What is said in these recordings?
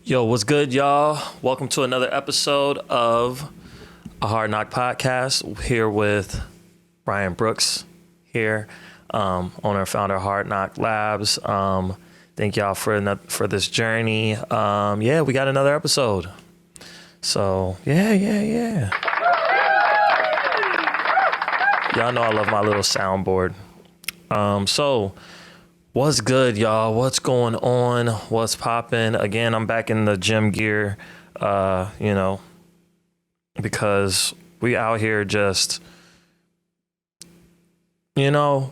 Yo, what's good, y'all? Welcome to another episode of a Hard Knock Podcast. Here with Ryan Brooks here, owner and founder of Hard Knock Labs. Thank y'all for this journey. We got another episode. So yeah. Y'all know I love my little soundboard. So what's good, y'all? What's going on? What's popping? Again, I'm back in the gym gear, because we out here just, we're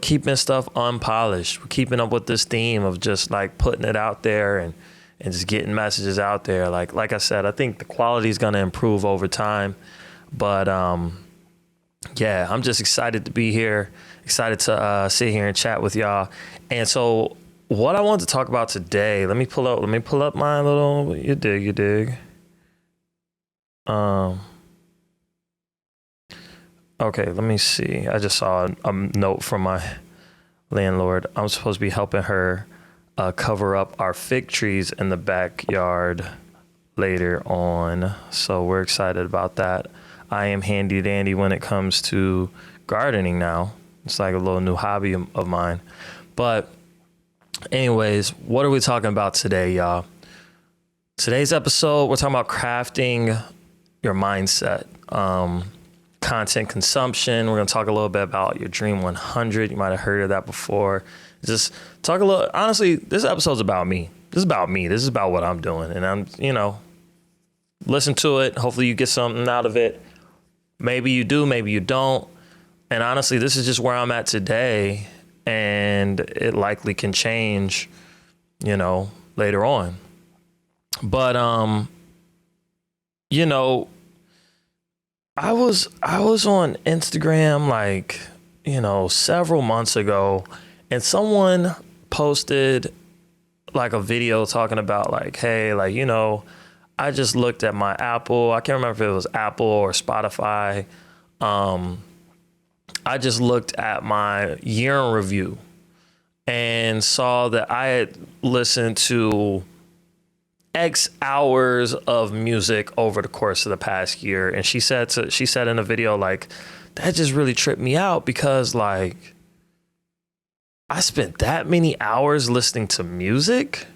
keeping stuff unpolished. We're keeping up with this theme of just like putting it out there and just getting messages out there. Like I said, I think the quality is going to improve over time. But yeah, I'm just excited to be here. Excited to sit here and chat with y'all. And so what I want to talk about today, let me pull up my little, you dig. Okay, let me see. I just saw a note from my landlord. I'm supposed to be helping her cover up our fig trees in the backyard later on. So we're excited about that. I am handy dandy when it comes to gardening now. It's like a little new hobby of mine. But anyways, what are we talking about today, y'all? Today's episode, we're talking about crafting your mindset, content consumption. We're going to talk a little bit about your Dream 100. You might have heard of that before. Just talk a little, honestly, this episode's about me. This is about me. This is about what I'm doing. And I'm, listen to it. Hopefully you get something out of it. Maybe you do, maybe you don't. And honestly, this is just where I'm at today, and it likely can change, later on. But I was on Instagram several months ago, and someone posted like a video talking about hey, I just looked at my Apple. I can't remember if it was Apple or Spotify. I just looked at my year in review and saw that I had listened to X hours of music over the course of the past year. And she said in a video, that just really tripped me out because I spent that many hours listening to music.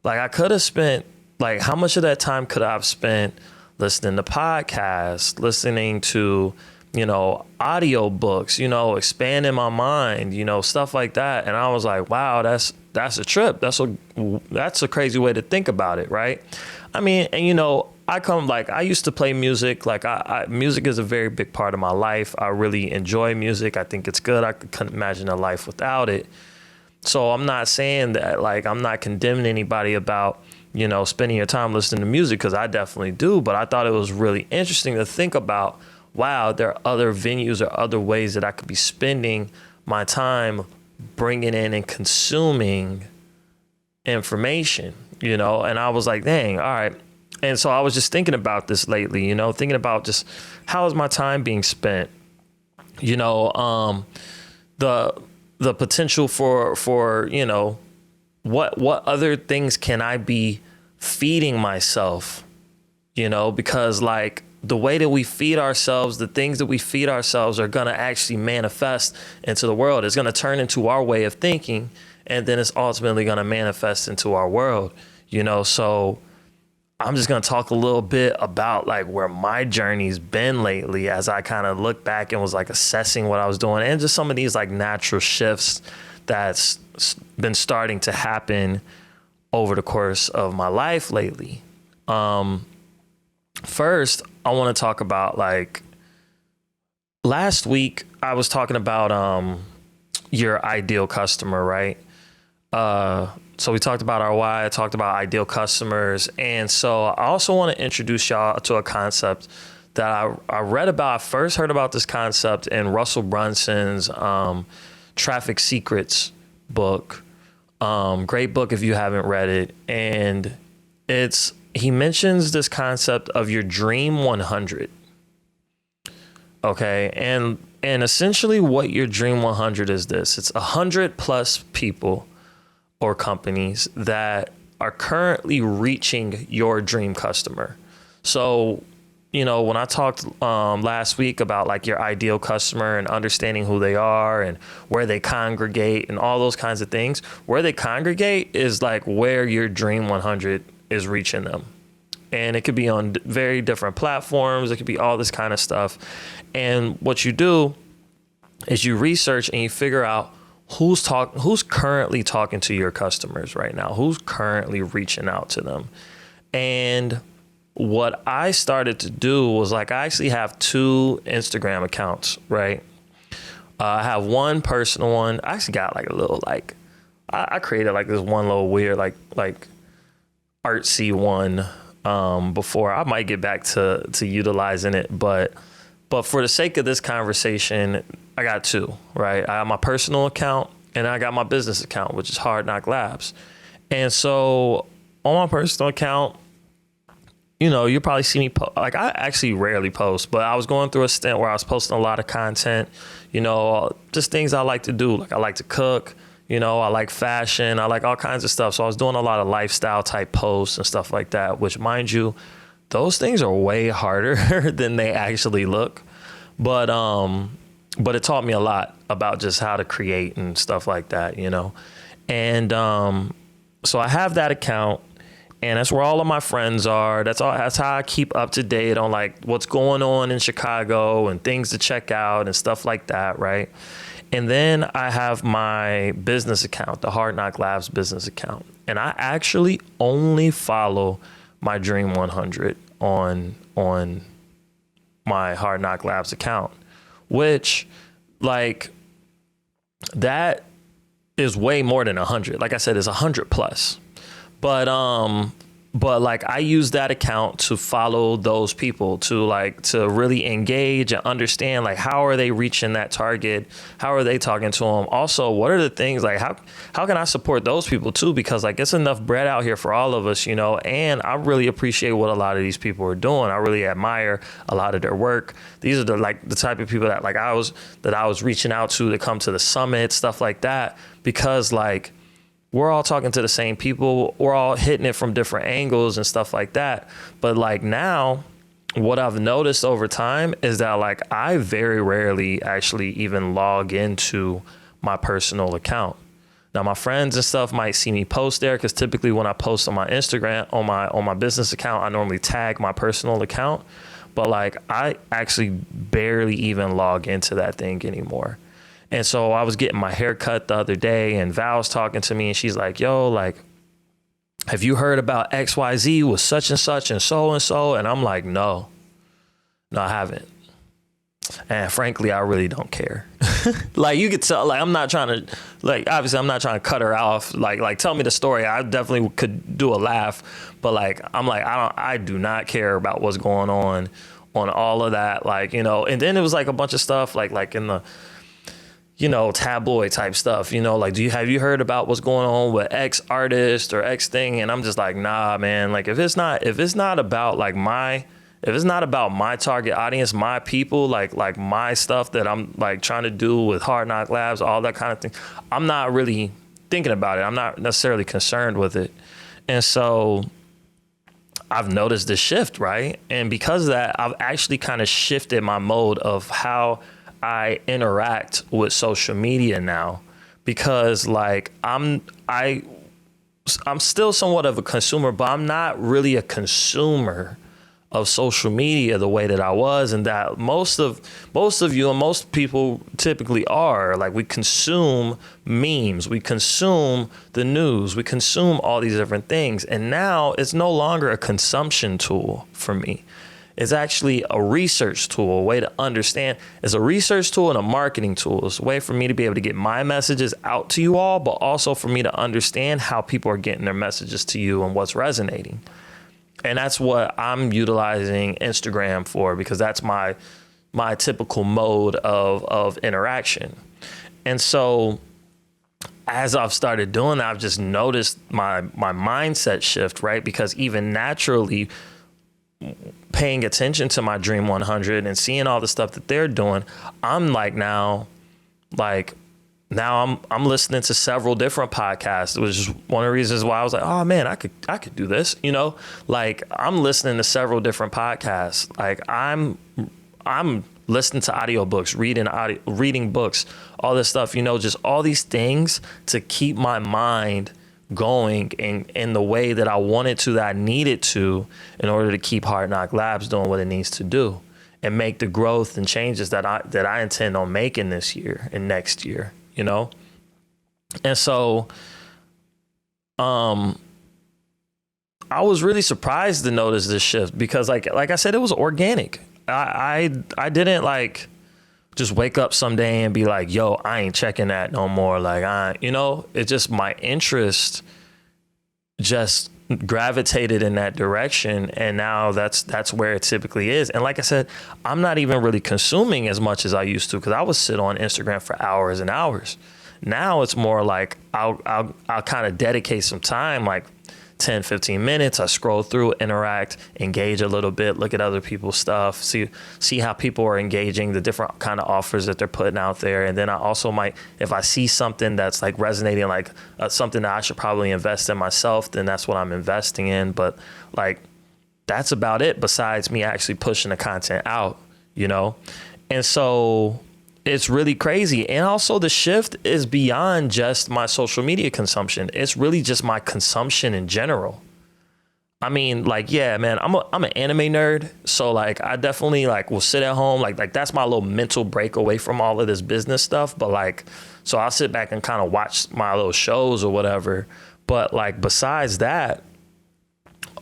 I could have spent, how much of that time could I have spent listening to podcasts, listening to, audio books, expanding my mind, stuff like that. And I was like, wow, that's a trip. That's a crazy way to think about it. Right. I mean, and I used to play music. Music is a very big part of my life. I really enjoy music. I think it's good. I couldn't imagine a life without it. So I'm not saying that I'm not condemning anybody about, spending your time listening to music, because I definitely do. But I thought it was really interesting to think about, wow, there are other venues or other ways that I could be spending my time bringing in and consuming information, and I was like, dang, all right. And so I was just thinking about this lately, thinking about just how is my time being spent, the potential for what other things can I be feeding myself, because the way that we feed ourselves, the things that we feed ourselves are going to actually manifest into the world. It's going to turn into our way of thinking, and then it's ultimately going to manifest into our world, So I'm just going to talk a little bit about where my journey's been lately as I kind of look back and was assessing what I was doing, and just some of these natural shifts that's been starting to happen over the course of my life lately. First, I want to talk about last week I was talking about your ideal customer, right? So we talked about our why, I talked about ideal customers. And so I also want to introduce y'all to a concept that I read about. I first heard about this concept in Russell Brunson's Traffic Secrets book. Great book if you haven't read it. And he mentions this concept of your Dream 100. Okay. And essentially what your Dream 100 is this. It's 100 plus people or companies that are currently reaching your dream customer. So, when I talked last week about like your ideal customer and understanding who they are and where they congregate and all those kinds of things, where they congregate is like where your Dream 100 is reaching them. And it could be on very different platforms. It could be all this kind of stuff. And what you do is you research and you figure out who's currently talking to your customers right now, who's currently reaching out to them. And what I started to do was like, I actually have 2 Instagram accounts, right? I have one personal one. I actually got like a little, like, I created like this one little weird, like artsy one before. I might get back to utilizing it, but for the sake of this conversation, I got 2, right? I have my personal account and I got my business account, which is Hard Knock Labs. And so on my personal account, you'll probably see me like I actually rarely post, but I was going through a stint where I was posting a lot of content, just things I like to do. Like I like to cook, I like fashion, I like all kinds of stuff. So I was doing a lot of lifestyle type posts and stuff like that, which, mind you, those things are way harder than they actually look. But it taught me a lot about just how to create and stuff like that, And so I have that account. And that's where all of my friends are. That's how I keep up to date on like what's going on in Chicago and things to check out and stuff like that, right? And then I have my business account, the Hard Knock Labs business account. And I actually only follow my Dream 100 on my Hard Knock Labs account, which like that is way more than 100. Like I said, it's 100 plus. But like I use that account to follow those people to really engage and understand like how are they reaching that target? How are they talking to them? Also, what are the things like how can I support those people too? Because like it's enough bread out here for all of us, and I really appreciate what a lot of these people are doing. I really admire a lot of their work. These are the type of people that I was reaching out to come to the summit, stuff like that, because like we're all talking to the same people. We're all hitting it from different angles and stuff like that. But like now, what I've noticed over time is that like I very rarely actually even log into my personal account. Now my friends and stuff might see me post there because typically when I post on my Instagram, on my business account, I normally tag my personal account. But like I actually barely even log into that thing anymore. And so I was getting my hair cut the other day and Val's talking to me and she's like, yo, like, have you heard about XYZ with such and such and so? And I'm like, no, I haven't. And frankly, I really don't care. Like you could tell, like, I'm not trying to, like, obviously I'm not trying to cut her off. Like tell me the story. I definitely could do a laugh, but like, I do not care about what's going on all of that. Like, and then it was like a bunch of stuff like in the, tabloid type stuff, like, have you heard about what's going on with X artist or X thing? And I'm just like, nah, man, like if it's not about like if it's not about my target audience, my people, like my stuff that I'm like trying to do with Hard Knock Labs, all that kind of thing, I'm not really thinking about it. I'm not necessarily concerned with it. And so I've noticed the shift, right? And because of that, I've actually kind of shifted my mode of how I interact with social media now, because like I'm still somewhat of a consumer, but I'm not really a consumer of social media the way that I was, and that most of you and most people typically are. Like we consume memes, we consume the news, we consume all these different things, and now it's no longer a consumption tool for me. It's actually a research tool, a way to understand. It's a research tool and a marketing tool. It's a way for me to be able to get my messages out to you all, but also for me to understand how people are getting their messages to you and what's resonating. And that's what I'm utilizing Instagram for, because that's my typical mode of interaction. And so as I've started doing that, I've just noticed my mindset shift, right? Because even naturally, paying attention to my Dream 100 and seeing all the stuff that they're doing, I'm like now, like now I'm listening to several different podcasts. It was just one of the reasons why I was like, oh man, I could do this, you know? Like I'm listening to several different podcasts. Like I'm listening to audiobooks, reading books, all this stuff, you know, just all these things to keep my mind going in the way that I wanted to, that I needed to, in order to keep Hard Knock Labs doing what it needs to do and make the growth and changes that I intend on making this year and next year, you know? And so I was really surprised to notice this shift because like I said, it was organic. I didn't like just wake up someday and be like, yo, I ain't checking that no more. Like, you know, it's just my interest just gravitated in that direction. And now that's where it typically is. And like I said, I'm not even really consuming as much as I used to, because I would sit on Instagram for hours and hours. Now it's more like I'll kind of dedicate some time, like 10, 15 minutes. I scroll through, interact, engage a little bit, look at other people's stuff, see how people are engaging, the different kind of offers that they're putting out there. And then I also might, if I see something that's like resonating, like something that I should probably invest in myself, then that's what I'm investing in. But like, that's about it besides me actually pushing the content out, you know? And so it's really crazy. And also the shift is beyond just my social media consumption. It's really just my consumption in general. I mean, like, yeah, man, I'm an anime nerd. So like, I definitely like will sit at home. Like that's my little mental break away from all of this business stuff. But like, so I'll sit back and kind of watch my little shows or whatever. But like, besides that,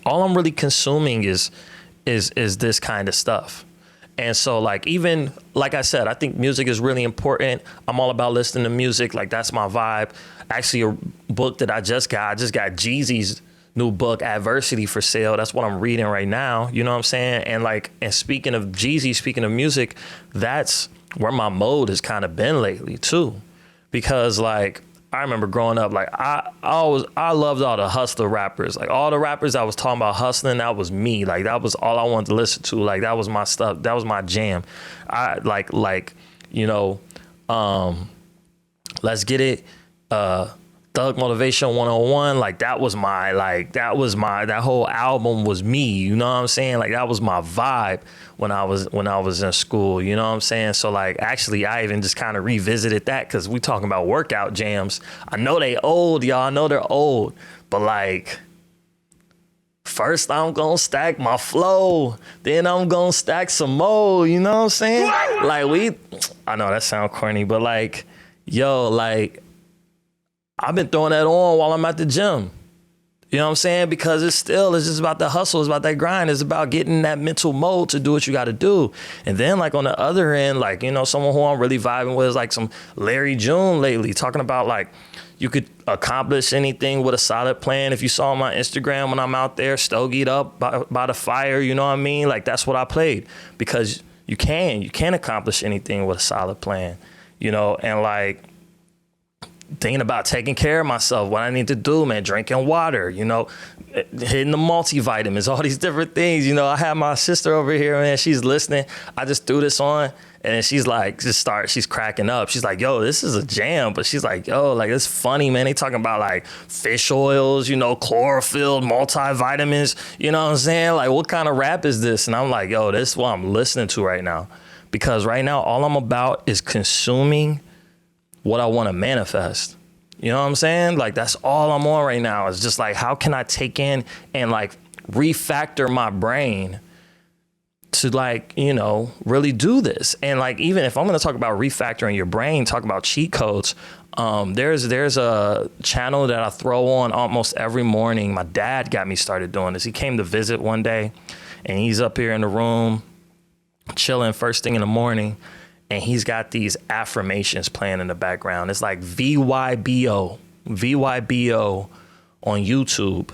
all I'm really consuming is this kind of stuff. And so like, even like I said, I think music is really important. I'm all about listening to music. Like that's my vibe. Actually, a book that I just got Jeezy's new book, Adversity, for sale. That's what I'm reading right now. You know what I'm saying? And like, and speaking of Jeezy, speaking of music, that's where my mode has kind of been lately too. Because like, I remember growing up, like I loved all the hustler rappers, like all the rappers I was talking about hustling. That was me. Like that was all I wanted to listen to. Like that was my stuff. That was my jam. I like, you know, let's get it. Thug Motivation 101, like that whole album was me, you know what I'm saying? Like that was my vibe when I was in school, you know what I'm saying? So like, actually I even just kind of revisited that, because we talking about workout jams. I know they old, y'all, I know they're old, but like, first I'm gonna stack my flow, then I'm gonna stack some more, you know what I'm saying? Like I know that sound corny, but like, yo, like, I've been throwing that on while I'm at the gym. You know what I'm saying? Because it's just about the hustle. It's about that grind. It's about getting that mental mode to do what you got to do. And then like on the other end, like, you know, someone who I'm really vibing with is like some Larry June lately, talking about like, you could accomplish anything with a solid plan. If you saw my Instagram when I'm out there stogied up by the fire, you know what I mean? Like that's what I played, because you can accomplish anything with a solid plan, you know, and like, thinking about taking care of myself, what I need to do, man, drinking water, you know, hitting the multivitamins, all these different things. You know, I have my sister over here, man, she's listening. I just threw this on and she's like, she's cracking up. She's like, yo, this is a jam. But she's like, yo, like, it's funny, man. They talking about like fish oils, you know, chlorophyll, multivitamins, you know what I'm saying? Like, what kind of rap is this? And I'm like, yo, this is what I'm listening to right now. Because right now, all I'm about is consuming what I want to manifest. You know what I'm saying? Like that's all I'm on right now. It's just like, how can I take in and like refactor my brain to like, you know, really do this? And like, even if I'm going to talk about refactoring your brain, talk about cheat codes, there's a channel that I throw on almost every morning. My dad got me started doing this. He came to visit one day and he's up here in the room chilling first thing in the morning. And he's got these affirmations playing in the background. It's like VYBO on YouTube,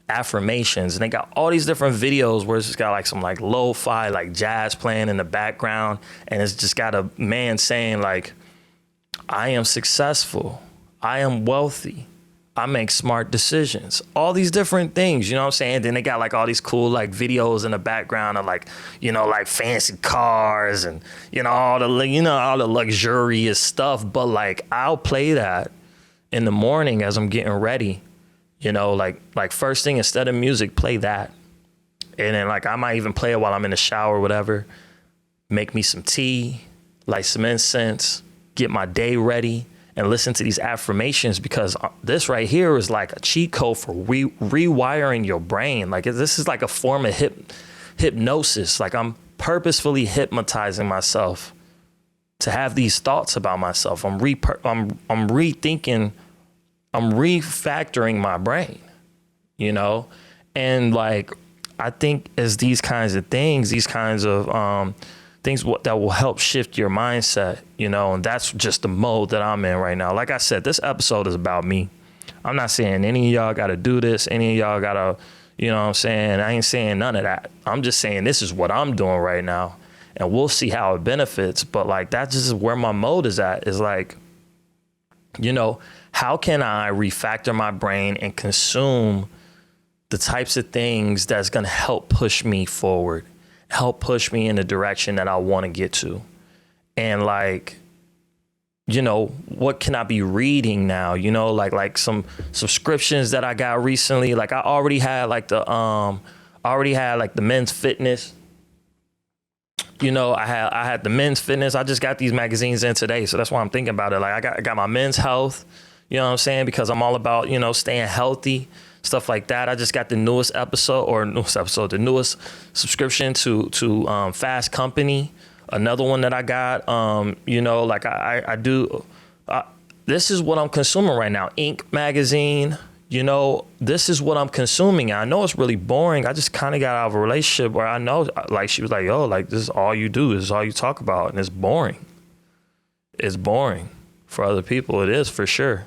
affirmations. And they got all these different videos where it's just got like some like lo-fi, like jazz playing in the background. And it's just got a man saying like, I am successful. I am wealthy. I make smart decisions. All these different things, you know what I'm saying? Then they got like all these cool like videos in the background of like, you know, like fancy cars and, you know, all the luxurious stuff. But like I'll play that in the morning as I'm getting ready, you know, like first thing, instead of music, play that. And then like I might even play it while I'm in the shower or whatever. Make me some tea, light some incense, get my day ready, and listen to these affirmations, because this right here is like a cheat code for rewiring your brain. Like this is like a form of hypnosis. Like I'm purposefully hypnotizing myself to have these thoughts about myself. I'm rethinking, I'm refactoring my brain, you know? And like, I think as these kinds of things, these kinds of things that will help shift your mindset, you know, and that's just the mode that I'm in right now. Like I said, this episode is about me. I'm not saying any of y'all got to do this. Any of y'all got to, you know what I'm saying? I ain't saying none of that. I'm just saying this is what I'm doing right now, and we'll see how it benefits. But like, that's just where my mode is at, is like, you know, how can I refactor my brain and consume the types of things that's going to help push me forward, help push me in the direction that I want to get to. And like, you know, what can I be reading now? You know, like some subscriptions that I got recently. Like I already had like the men's fitness. You know, I had the men's fitness. I just got these magazines in today, so that's why I'm thinking about it. Like I got my men's health. You know what I'm saying? Because I'm all about, you know, staying healthy, stuff like that. I just got the newest subscription to Fast Company. Another one that I got, you know, like I do. This is what I'm consuming right now. Inc. magazine, you know, this is what I'm consuming. I know it's really boring. I just kind of got out of a relationship where I know, like, she was like, yo, like, this is all you do. This is all you talk about. And it's boring. It's boring for other people. It is, for sure.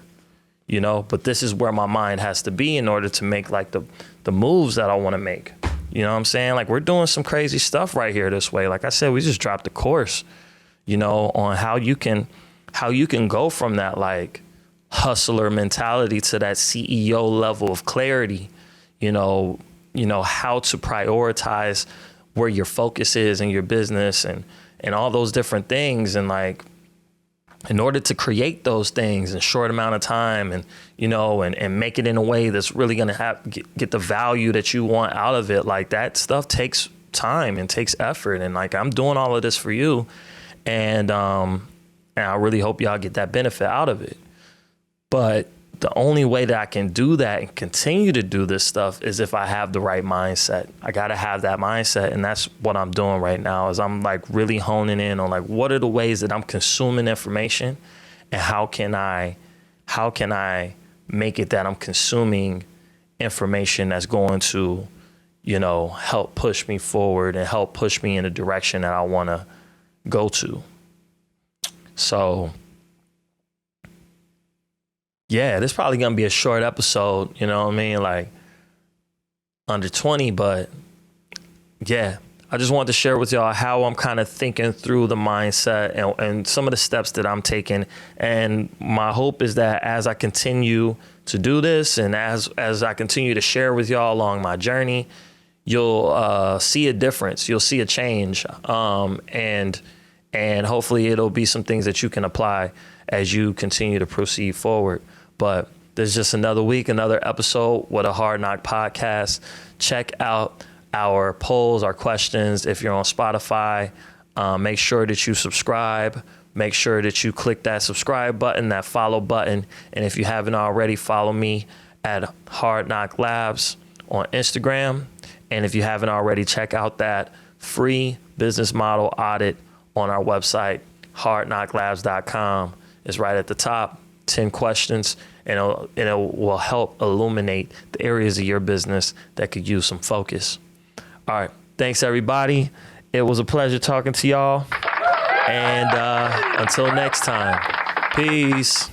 You know, but this is where my mind has to be in order to make like the moves that I want to make. You know what I'm saying? Like, we're doing some crazy stuff right here this way. Like I said, we just dropped the course, you know, on how you can go from that like hustler mentality to that CEO level of clarity, you know, how to prioritize where your focus is in your business and all those different things. And like, in order to create those things in a short amount of time and, you know, and make it in a way that's really going to get the value that you want out of it, like that stuff takes time and takes effort. And like, I'm doing all of this for you. And I really hope y'all get that benefit out of it. But the only way that I can do that and continue to do this stuff is if I have the right mindset. I got to have that mindset. And that's what I'm doing right now, is I'm like really honing in on like, what are the ways that I'm consuming information, and how can I make it that I'm consuming information that's going to, you know, help push me forward and help push me in the direction that I want to go to. So yeah, this is probably going to be a short episode, you know what I mean? Like under 20, but yeah, I just wanted to share with y'all how I'm kind of thinking through the mindset and some of the steps that I'm taking. And my hope is that as I continue to do this and as I continue to share with y'all along my journey, you'll see a difference. You'll see a change. And hopefully it'll be some things that you can apply as you continue to proceed forward. But there's just another week, another episode with a Hard Knock podcast. Check out our polls, our questions. If you're on Spotify, make sure that you subscribe. Make sure that you click that subscribe button, that follow button. And if you haven't already, follow me at Hard Knock Labs on Instagram. And if you haven't already, check out that free business model audit on our website, hardknocklabs.com. It's right at the top, 10 questions, and it will help illuminate the areas of your business that could use some focus. All right. Thanks, everybody. It was a pleasure talking to y'all. And until next time, peace.